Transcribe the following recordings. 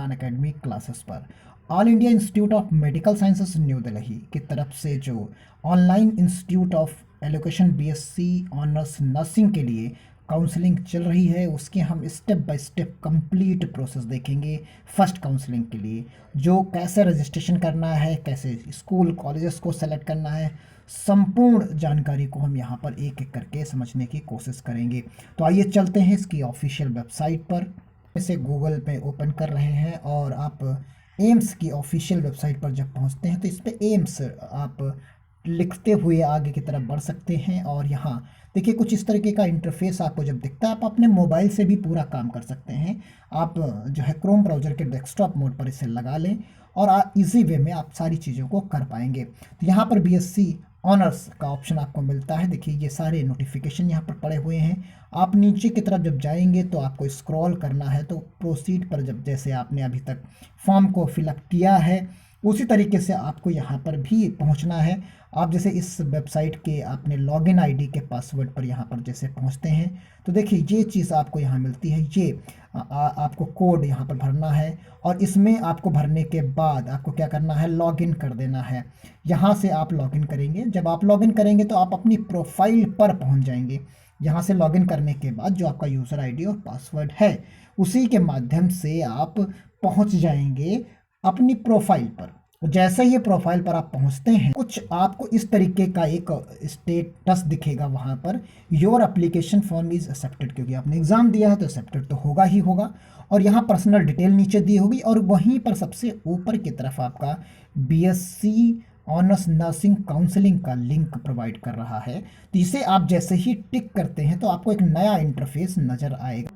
Academic classes पर all India institute of medical sciences new Delhi की तरफ से जो online institute of allocation BSc honours nursing के लिए काउंसलिंग चल रही है, उसके हम step by step complete process देखेंगे। फर्स्ट काउंसलिंग के लिए जो कैसे रजिस्ट्रेशन करना है, कैसे स्कूल कॉलेजेस को सेलेक्ट करना है, संपूर्ण जानकारी को हम यहाँ पर एक एक करके समझने की कोशिश करेंगे। तो आइए चलते हैं इसकी ऑफिशियल वेबसाइट पर। इसे गूगल पे ओपन कर रहे हैं और आप एम्स की ऑफिशियल वेबसाइट पर जब पहुंचते हैं तो इस पे एम्स आप लिखते हुए आगे की तरफ बढ़ सकते हैं। और यहाँ देखिए कुछ इस तरीके का इंटरफेस आपको जब दिखता है, आप अपने मोबाइल से भी पूरा काम कर सकते हैं। आप जो है क्रोम ब्राउज़र के डेस्कटॉप मोड पर इसे लगा लें और इजी वे में आप सारी चीज़ों को कर पाएंगे। तो यहाँ पर बीएससी ऑनर्स का ऑप्शन आपको मिलता है। देखिए ये सारे नोटिफिकेशन यहाँ पर पड़े हुए हैं। आप नीचे की तरफ जब जाएंगे तो आपको स्क्रॉल करना है, तो प्रोसीड पर जब जैसे आपने अभी तक फॉर्म को फिलअप किया है उसी तरीके से आपको यहाँ पर भी पहुँचना है। आप जैसे इस वेबसाइट के आपने लॉगिन आईडी के पासवर्ड पर यहाँ पर जैसे पहुँचते हैं तो देखिए ये चीज़ आपको यहाँ मिलती है। ये आपको कोड यहाँ पर भरना है और इसमें आपको भरने के बाद आपको क्या करना है, लॉगिन कर देना है। यहाँ से आप लॉगिन करेंगे। जब आप लॉगिन करेंगे तो आप अपनी प्रोफाइल पर पहुँच जाएंगे। यहाँ से लॉगिन करने के बाद जो आपका यूज़र आईडी और पासवर्ड है उसी के माध्यम से आप पहुँच जाएंगे अपनी प्रोफाइल पर। जैसे ही प्रोफाइल पर आप पहुंचते हैं कुछ आपको इस तरीके का एक स्टेटस दिखेगा वहां पर, your application form is accepted, क्योंकि आपने एग्जाम दिया है तो एक्सेप्टेड तो होगा ही होगा। और यहाँ पर्सनल डिटेल नीचे दी होगी और वहीं पर सबसे ऊपर की तरफ आपका बीएससी ऑनर्स नर्सिंग काउंसलिंग का लिंक प्रोवाइड कर रहा है। तो इसे आप जैसे ही टिक करते हैं तो आपको एक नया इंटरफेस नजर आएगा।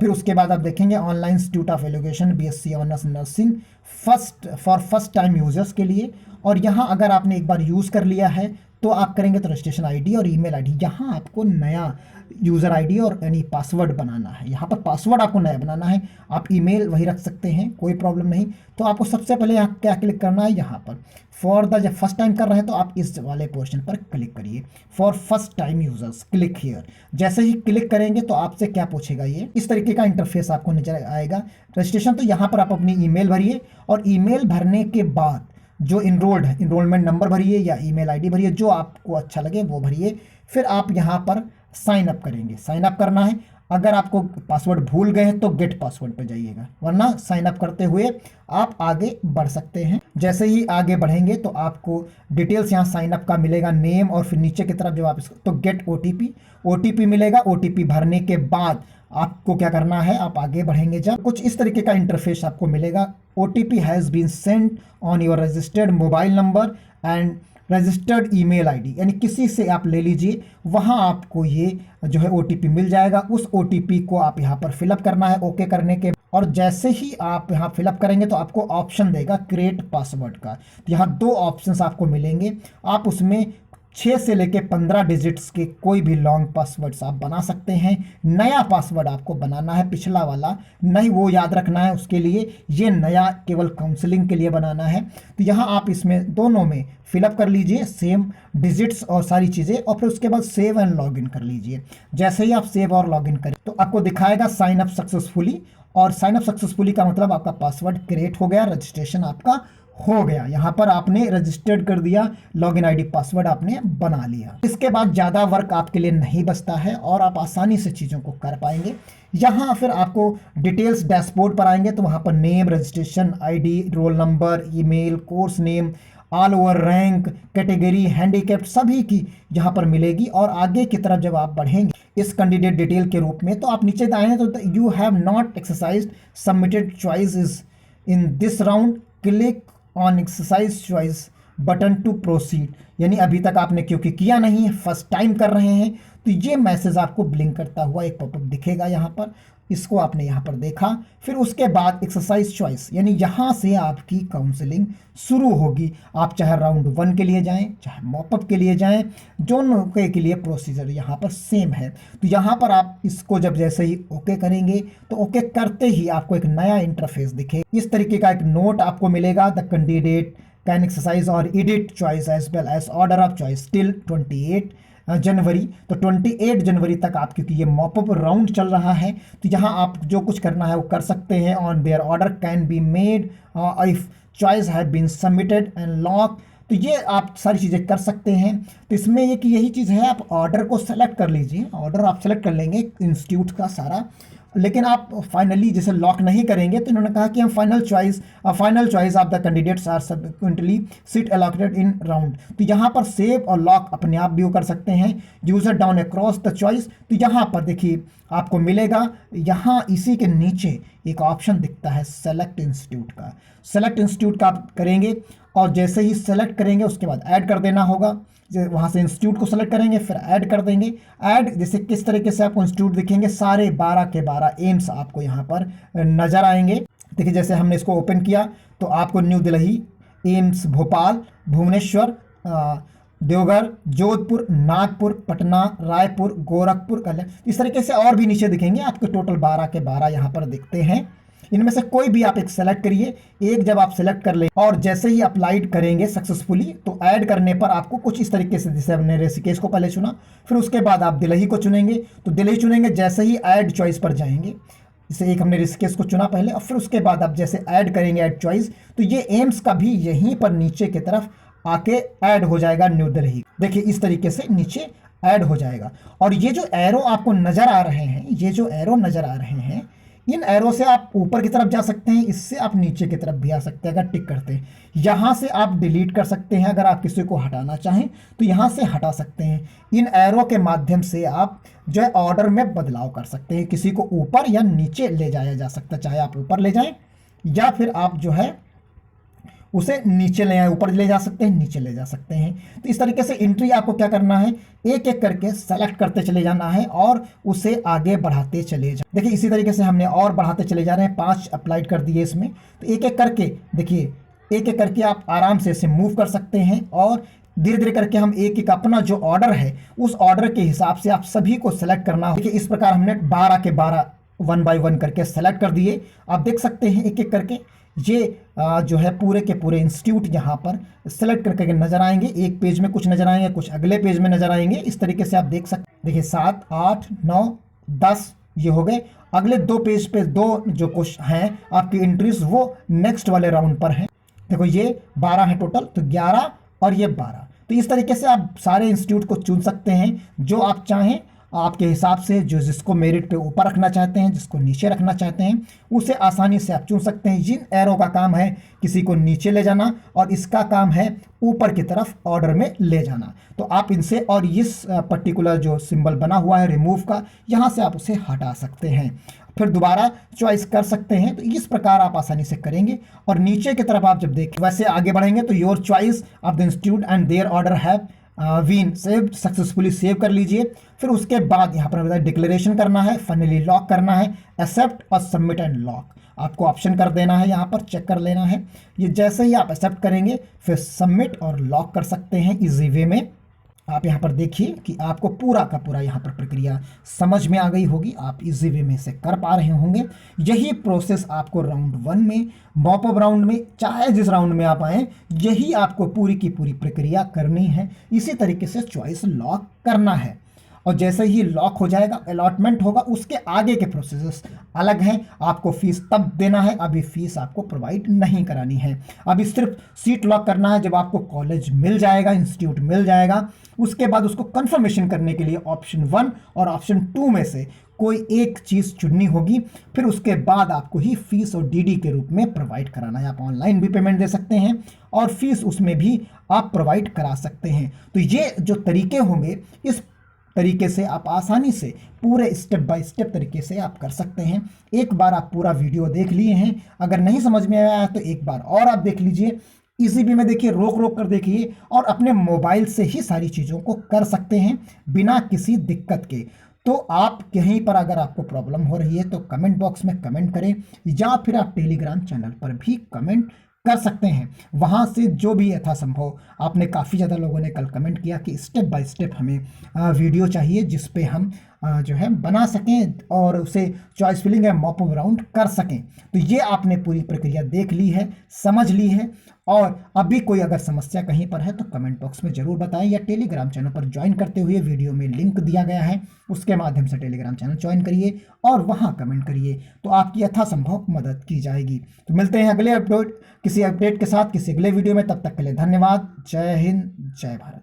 फिर उसके बाद आप देखेंगे online institute of education BSc honours nursing first time users के लिए। और यहाँ अगर आपने एक बार यूज़ कर लिया है तो आप करेंगे तो रजिस्ट्रेशन आईडी और ईमेल आईडी, यहाँ आपको नया यूज़र आईडी और यानी पासवर्ड बनाना है। यहाँ पर पासवर्ड आपको नया बनाना है। आप ईमेल वही रख सकते हैं, कोई प्रॉब्लम नहीं। तो आपको सबसे पहले यहाँ क्या क्लिक करना है, यहाँ पर फॉर द, जब फर्स्ट टाइम कर रहे हैं तो आप इस वाले पोर्शन पर क्लिक करिए, for first time users click here. जैसे ही क्लिक करेंगे तो आपसे क्या पूछेगा, ये इस तरीके का इंटरफेस आपको नजर आएगा। रजिस्ट्रेशन, तो यहाँ पर आप अपनी ईमेल भरिए और ईमेल भरने के बाद जो इनरोल्ड है इनरोलमेंट नंबर भरिए या ईमेल आईडी भरिए, जो आपको अच्छा लगे वो भरिए। फिर आप यहाँ पर साइन अप करेंगे, साइन अप करना है। अगर आपको पासवर्ड भूल गए हैं तो गेट पासवर्ड पे जाइएगा, वरना साइन अप करते हुए आप आगे बढ़ सकते हैं। जैसे ही आगे बढ़ेंगे तो आपको डिटेल्स यहाँ साइन अप का मिलेगा, नेम, और फिर नीचे की तरफ जब आप इसको तो गेट ओटीपी मिलेगा। ओटीपी भरने के बाद आपको क्या करना है, आप आगे बढ़ेंगे जब कुछ इस तरीके का इंटरफेस आपको मिलेगा। OTP has been sent on your registered mobile number and registered email ID, यानी किसी से आप ले लीजिए, वहाँ आपको ये जो है ओटीपी मिल जाएगा। उस ओटीपी को आप यहाँ पर फिलअप करना है ओके करने के। और जैसे ही आप यहाँ फिलअप करेंगे तो आपको ऑप्शन देगा क्रिएट पासवर्ड का। तो यहाँ दो ऑप्शंस आपको मिलेंगे, आप उसमें 6 से लेके 15 डिजिट्स के कोई भी लॉन्ग पासवर्ड्स आप बना सकते हैं। नया पासवर्ड आपको बनाना है, पिछला वाला नहीं वो याद रखना है उसके लिए, ये नया केवल काउंसलिंग के लिए बनाना है। तो यहाँ आप इसमें दोनों में फिलअप कर लीजिए सेम डिजिट्स और सारी चीज़ें, और फिर उसके बाद सेव एंड लॉगिन कर लीजिए। जैसे ही आप सेव और लॉगिन करें तो आपको दिखाएगा साइन अप सक्सेसफुली, और साइन अप सक्सेसफुली का मतलब आपका पासवर्ड क्रिएट हो गया, रजिस्ट्रेशन आपका हो गया। यहाँ पर आपने रजिस्टर्ड कर दिया, लॉगिन आईडी पासवर्ड आपने बना लिया। इसके बाद ज़्यादा वर्क आपके लिए नहीं बचता है और आप आसानी से चीज़ों को कर पाएंगे। यहाँ फिर आपको डिटेल्स डैशबोर्ड पर आएंगे तो वहाँ पर name, registration ID, roll number, email, course name, all over rank, category, handicapped सभी की यहाँ पर मिलेगी। और आगे की तरफ जब आप बढ़ेंगे इस कैंडिडेट डिटेल के रूप में तो आप नीचे आए हैं तो you have not exercised submitted choice is in this round, click on exercise choice button to proceed, यानी अभी तक आपने क्योंकि किया नहीं है, फर्स्ट टाइम कर रहे हैं, तो ये मैसेज आपको ब्लिंक करता हुआ एक पॉपअप दिखेगा यहाँ पर। इसको आपने यहाँ पर देखा। फिर उसके बाद एक्सरसाइज चॉइस, यानी यहाँ से आपकी काउंसलिंग शुरू होगी। आप चाहे राउंड 1 के लिए जाएं, चाहे मॉपअप के लिए जाएं, दोनों के लिए प्रोसीजर यहाँ पर सेम है। तो यहाँ पर आप इसको जब जैसे ही ओके करेंगे तो ओके करते ही आपको एक नया इंटरफेस दिखे। इस तरीके का एक नोट आपको मिलेगा, द कैंडिडेट कैन एक्सरसाइज और edit choice as well as order of choice till 28 January, तो 28 जनवरी तक आप, क्योंकि ये मॉपअप राउंड चल रहा है, तो यहाँ आप जो कुछ करना है वो कर सकते हैं। On their order can be made if choice have been submitted and lock, तो ये आप सारी चीज़ें कर सकते हैं। तो इसमें एक यही चीज़ है, आप ऑर्डर को सेलेक्ट कर लीजिए, ऑर्डर आप सेलेक्ट कर लेंगे इंस्टीट्यूट का सारा, लेकिन आप फाइनली जैसे लॉक नहीं करेंगे, तो इन्होंने कहा कि हम final choice of the candidates are subsequently seat allocated in round, तो यहाँ पर सेव और लॉक अपने आप भी कर सकते हैं। User down across the choice, तो यहाँ पर देखिए आपको मिलेगा, यहाँ इसी के नीचे एक ऑप्शन दिखता है सेलेक्ट इंस्टीट्यूट का, सेलेक्ट इंस्टीट्यूट का आप करेंगे, और जैसे ही सेलेक्ट करेंगे उसके बाद ऐड कर देना होगा। वहाँ से इंस्टीट्यूट को सेलेक्ट करेंगे, फिर ऐड कर देंगे। ऐड जैसे किस तरीके से आपको इंस्टीट्यूट दिखेंगे, सारे 12 के 12 एम्स आपको यहाँ पर नज़र आएंगे। देखिए जैसे हमने इसको ओपन किया तो आपको न्यू दिल्ली, एम्स भोपाल, भुवनेश्वर, देवघर, जोधपुर, नागपुर, पटना, रायपुर, गोरखपुर, कल्याण, इस तरीके से और भी नीचे दिखेंगे आपके। टोटल 12 के 12 यहाँ पर दिखते हैं। इनमें से कोई भी आप एक सेलेक्ट करिए, एक जब आप सेलेक्ट कर ले और जैसे ही अप्लाइड करेंगे सक्सेसफुली, तो ऐड करने पर आपको कुछ इस तरीके से, जैसे हमने ऋषिकेश को पहले चुना, फिर उसके बाद आप दिल्ली को चुनेंगे, तो दिल्ली चुनेंगे, जैसे ही ऐड चॉइस पर जाएंगे, जैसे एक हमने ऋषिकेश को चुना पहले, और फिर उसके बाद आप जैसे ऐड करेंगे ऐड चॉइस, तो ये एम्स का भी यहीं पर नीचे की तरफ आके ऐड हो जाएगा न्यू दिल्ली। देखिए इस तरीके से नीचे ऐड हो जाएगा। और ये जो एरो आपको नजर आ रहे हैं, ये जो एरो नजर आ रहे हैं, इन एरो से आप ऊपर की तरफ जा सकते हैं, इससे आप नीचे की तरफ भी आ सकते हैं अगर टिक करते हैं। यहाँ से आप डिलीट कर सकते हैं, अगर आप किसी को हटाना चाहें तो यहाँ से हटा सकते हैं। इन एरो के माध्यम से आप जो है ऑर्डर में बदलाव कर सकते हैं, किसी को ऊपर या नीचे ले जाया जा सकता है, चाहे आप ऊपर ले जाएं या फिर आप जो है उसे नीचे ले आए, ऊपर ले जा सकते हैं, नीचे ले जा सकते हैं। तो इस तरीके से एंट्री आपको क्या करना है, एक एक करके सेलेक्ट करते चले जाना है और उसे आगे बढ़ाते चले जाए। देखिए इसी तरीके से हमने और बढ़ाते चले जा रहे हैं, 5 अप्लाइड कर दिए इसमें, तो एक एक करके देखिए, एक एक करके आप आराम से इसे मूव कर सकते हैं, और धीरे धीरे करके हम एक एक अपना जो ऑर्डर है उस ऑर्डर के हिसाब से आप सभी को सेलेक्ट करना। देखिए इस प्रकार हमने 12 के 12 1 बाय 1 करके सेलेक्ट कर दिए। आप देख सकते हैं एक एक करके ये जो है पूरे के पूरे इंस्टीट्यूट यहाँ पर सेलेक्ट करके नजर आएंगे। एक पेज में कुछ नजर आएंगे, कुछ अगले पेज में नजर आएंगे। इस तरीके से आप देख सकते हैं। देखिए 7, 8, 9, 10 ये हो गए। अगले 2 पेज पे 2 जो कुछ हैं आपकी एंट्रीज वो नेक्स्ट वाले राउंड पर हैं। देखो ये 12 है टोटल, तो 11 और ये 12। तो इस तरीके से आप सारे इंस्टीट्यूट को चुन सकते हैं जो आप चाहें आपके हिसाब से, जो जिसको मेरिट पे ऊपर रखना चाहते हैं, जिसको नीचे रखना चाहते हैं, उसे आसानी से आप चुन सकते हैं। जिन एरो का काम है किसी को नीचे ले जाना और इसका काम है ऊपर की तरफ ऑर्डर में ले जाना, तो आप इनसे, और इस पर्टिकुलर जो सिंबल बना हुआ है रिमूव का, यहाँ से आप उसे हटा सकते हैं, फिर दोबारा चॉइस कर सकते हैं। तो इस प्रकार आप आसानी से करेंगे। और नीचे की तरफ आप जब देखें वैसे आगे बढ़ेंगे तो your choice of the institute and their order have been save successfully, save कर लीजिए। फिर उसके बाद यहाँ पर डिक्लेरेशन करना है, फाइनली लॉक करना है, एक्सेप्ट और सबमिट एंड लॉक आपको ऑप्शन कर देना है, यहाँ पर चेक कर लेना है। ये जैसे ही आप एक्सेप्ट करेंगे फिर सबमिट और लॉक कर सकते हैं इजी वे में। आप यहाँ पर देखिए कि आपको पूरा का पूरा यहाँ पर प्रक्रिया समझ में आ गई होगी, आप इजी वे में से कर पा रहे होंगे। यही प्रोसेस आपको राउंड 1 में, मॉपअप राउंड में, चाहे जिस राउंड में आप आएँ, यही आपको पूरी की पूरी प्रक्रिया करनी है। इसी तरीके से चॉइस लॉक करना है, और जैसे ही लॉक हो जाएगा, अलॉटमेंट होगा, उसके आगे के प्रोसेस अलग हैं। आपको फीस तब देना है, अभी फीस आपको प्रोवाइड नहीं करानी है। अभी सिर्फ सीट लॉक करना है। जब आपको कॉलेज मिल जाएगा, इंस्टीट्यूट मिल जाएगा, उसके बाद उसको कंफर्मेशन करने के लिए ऑप्शन 1 और ऑप्शन 2 में से कोई एक चीज़ चुननी होगी। फिर उसके बाद आपको ही फीस और डीडी के रूप में प्रोवाइड कराना है। आप ऑनलाइन भी पेमेंट दे सकते हैं और फीस उसमें भी आप प्रोवाइड करा सकते हैं। तो ये जो तरीके होंगे, इस तरीके से आप आसानी से पूरे स्टेप बाय स्टेप तरीके से आप कर सकते हैं। एक बार आप पूरा वीडियो देख लिए हैं, अगर नहीं समझ में आया तो एक बार और आप देख लीजिए। इसी भी में देखिए, रोक रोक कर देखिए, और अपने मोबाइल से ही सारी चीज़ों को कर सकते हैं बिना किसी दिक्कत के। तो आप कहीं पर अगर आपको प्रॉब्लम हो रही है तो कमेंट बॉक्स में कमेंट करें, या फिर आप टेलीग्राम चैनल पर भी कमेंट कर सकते हैं। वहाँ से जो भी यथासंभव, आपने काफ़ी ज़्यादा लोगों ने कल कमेंट किया कि स्टेप बाय स्टेप हमें वीडियो चाहिए जिस पे हम जो है बना सकें और उसे चॉइस फिलिंग या मॉप अप राउंड कर सकें। तो ये आपने पूरी प्रक्रिया देख ली है, समझ ली है। और अभी कोई अगर समस्या कहीं पर है तो कमेंट बॉक्स में ज़रूर बताएं, या टेलीग्राम चैनल पर ज्वाइन करते हुए वीडियो में लिंक दिया गया है, उसके माध्यम से टेलीग्राम चैनल ज्वाइन करिए और वहाँ कमेंट करिए, तो आपकी यथासंभव मदद की जाएगी। तो मिलते हैं अगले अपडेट, किसी अपडेट के साथ किसी अगले वीडियो में। तब तक के लिए धन्यवाद। जय हिंद, जय भारत।